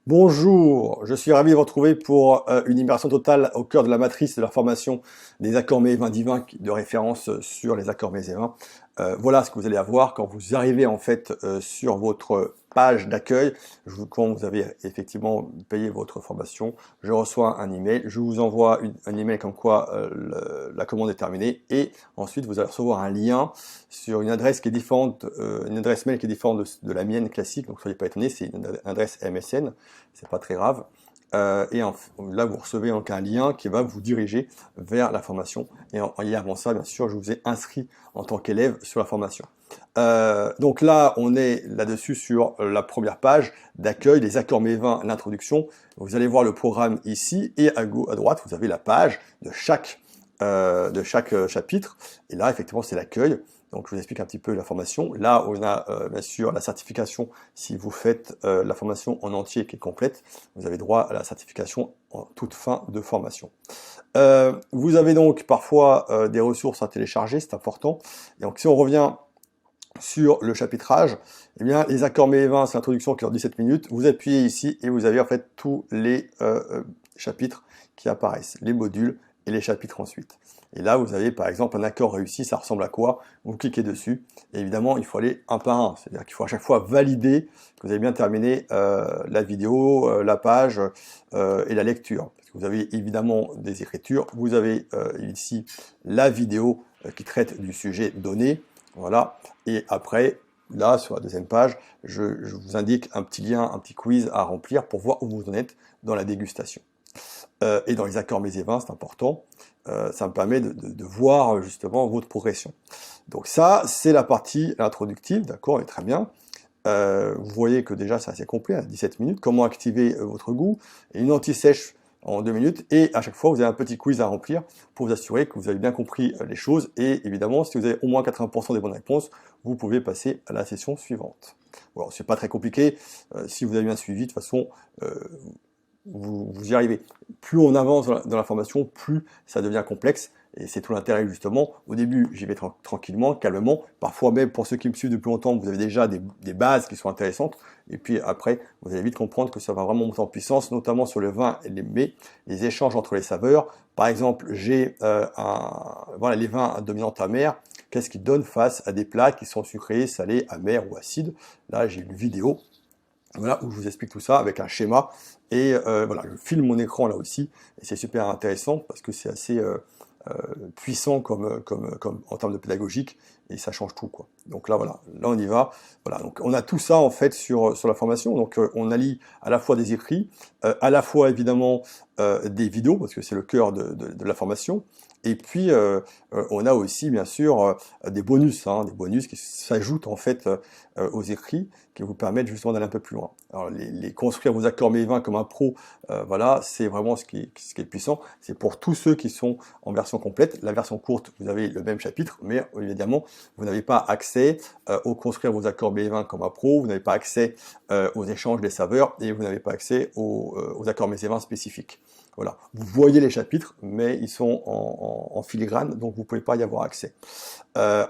Bonjour, je suis ravi de vous retrouver pour une immersion totale au cœur de la matrice de la formation des accords mets 20 divins de référence sur les accords mets et 20. Voilà ce que vous allez avoir quand vous arrivez en fait sur votre page d'accueil. Quand vous avez effectivement payé votre formation, je reçois un email, je vous envoie un email comme quoi la commande est terminée et ensuite vous allez recevoir un lien sur une adresse qui est différente, une adresse mail qui est différente de la mienne classique, donc soyez pas étonnés, c'est une adresse MSN, c'est pas très grave. Là, vous recevez donc un lien qui va vous diriger vers la formation. Et avant ça, bien sûr, je vous ai inscrit en tant qu'élève sur la formation. Donc là, on est là-dessus sur la première page d'accueil, les accords mets 20, l'introduction. Vous allez voir le programme ici, et à droite, vous avez la page de chaque chapitre. Et là, effectivement, c'est l'accueil. Donc, je vous explique un petit peu la formation. Là, on a bien sûr la certification. Si vous faites la formation en entier qui est complète, vous avez droit à la certification en toute fin de formation. Vous avez donc parfois des ressources à télécharger, c'est important. Et donc, si on revient sur le chapitrage, eh bien, les accords mets 20, c'est l'introduction qui dure 17 minutes. Vous appuyez ici et vous avez en fait tous les chapitres qui apparaissent, les modules et les chapitres ensuite. Et là, vous avez par exemple un accord réussi, ça ressemble à quoi? Vous cliquez dessus, et évidemment, il faut aller un par un. C'est-à-dire qu'il faut à chaque fois valider que vous avez bien terminé la vidéo, la page et la lecture. Parce que vous avez évidemment des écritures. Vous avez ici la vidéo qui traite du sujet donné. Voilà. Et après, là, sur la deuxième page, je vous indique un petit lien, un petit quiz à remplir pour voir où vous en êtes dans la dégustation. Et dans les accords mets et 20, c'est important. Ça me permet de voir justement votre progression. Donc ça, c'est la partie introductive, d'accord, et très bien. Vous voyez que déjà c'est assez complet, à 17 minutes. Comment activer votre goût, et une anti-sèche en 2 minutes, et à chaque fois vous avez un petit quiz à remplir pour vous assurer que vous avez bien compris les choses, et évidemment, si vous avez au moins 80% des bonnes réponses, vous pouvez passer à la session suivante. Bon, c'est pas très compliqué, si vous avez bien suivi, de toute façon, vous y arrivez. Plus on avance dans la formation, plus ça devient complexe. Et c'est tout l'intérêt justement. Au début, j'y vais tranquillement, calmement. Parfois même, pour ceux qui me suivent depuis longtemps, vous avez déjà des bases qui sont intéressantes. Et puis après, vous allez vite comprendre que ça va vraiment monter en puissance, notamment sur le vin et les mets, les échanges entre les saveurs. Par exemple, j'ai voilà, les vins dominantes amères. Qu'est-ce qu'ils donnent face à des plats qui sont sucrés, salés, amers ou acides? Là, j'ai une vidéo. Voilà, où je vous explique tout ça avec un schéma. Et voilà, je filme mon écran là aussi. Et c'est super intéressant parce que c'est assez puissant comme en termes de pédagogique. Et ça change tout, quoi. Donc là, voilà, là on y va. Voilà, donc on a tout ça en fait sur la formation. Donc on allie à la fois des écrits, à la fois évidemment des vidéos, parce que c'est le cœur de la formation. Et puis on a aussi bien sûr des bonus qui s'ajoutent en fait aux écrits, qui vous permettent justement d'aller un peu plus loin. Alors construire vos accords mets 20 comme un pro, voilà, c'est vraiment ce qui est puissant. C'est pour tous ceux qui sont en version complète. La version courte, vous avez le même chapitre, mais évidemment, vous n'avez pas accès au construire vos accords mets 20 comme un pro, vous n'avez pas accès aux échanges des saveurs, et vous n'avez pas accès aux accords mets 20 spécifiques. Voilà, vous voyez les chapitres, mais ils sont en filigrane, donc vous pouvez pas y avoir accès.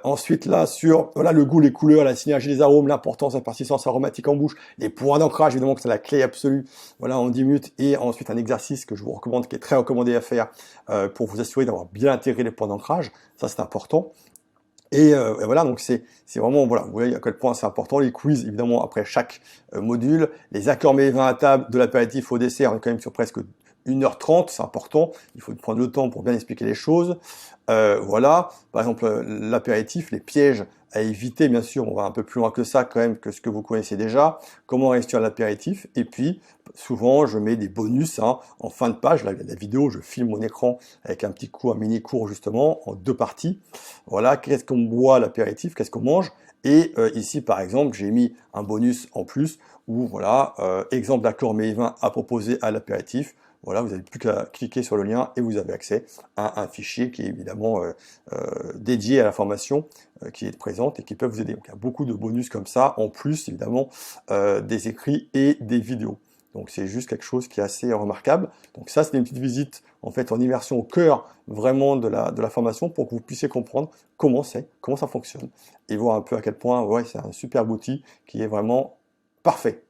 Ensuite, là, sur voilà, le goût, les couleurs, la synergie des arômes, l'importance, la persistance aromatique en bouche, les points d'ancrage, évidemment que c'est la clé absolue, voilà, en 10 minutes, et ensuite un exercice que je vous recommande, qui est très recommandé à faire pour vous assurer d'avoir bien intégré les points d'ancrage, ça c'est important. Et voilà, donc c'est vraiment, voilà, vous voyez à quel point c'est important. Les quiz, évidemment, après chaque module, les accords mets 20 à table, de l'apéritif au dessert, on est quand même sur presque 1h30, c'est important, il faut prendre le temps pour bien expliquer les choses. Voilà, par exemple, l'apéritif, les pièges à éviter, bien sûr, on va un peu plus loin que ça quand même, que ce que vous connaissez déjà. Comment réussir l'apéritif? Et puis, souvent, je mets des bonus en fin de page. Là, il y a la vidéo, je filme mon écran avec un petit cours, un mini cours justement, en 2 parties. Voilà, qu'est-ce qu'on boit à l'apéritif, qu'est-ce qu'on mange? Et ici, par exemple, j'ai mis un bonus en plus, où voilà, exemple d'accord mets 20 à proposer à l'apéritif. Voilà, vous n'avez plus qu'à cliquer sur le lien et vous avez accès à un fichier qui est évidemment dédié à la formation qui est présente et qui peut vous aider. Donc il y a beaucoup de bonus comme ça, en plus évidemment des écrits et des vidéos. Donc c'est juste quelque chose qui est assez remarquable. Donc ça, c'est une petite visite en fait en immersion au cœur vraiment de la formation pour que vous puissiez comprendre comment ça fonctionne et voir un peu à quel point ouais, c'est un superbe outil qui est vraiment parfait.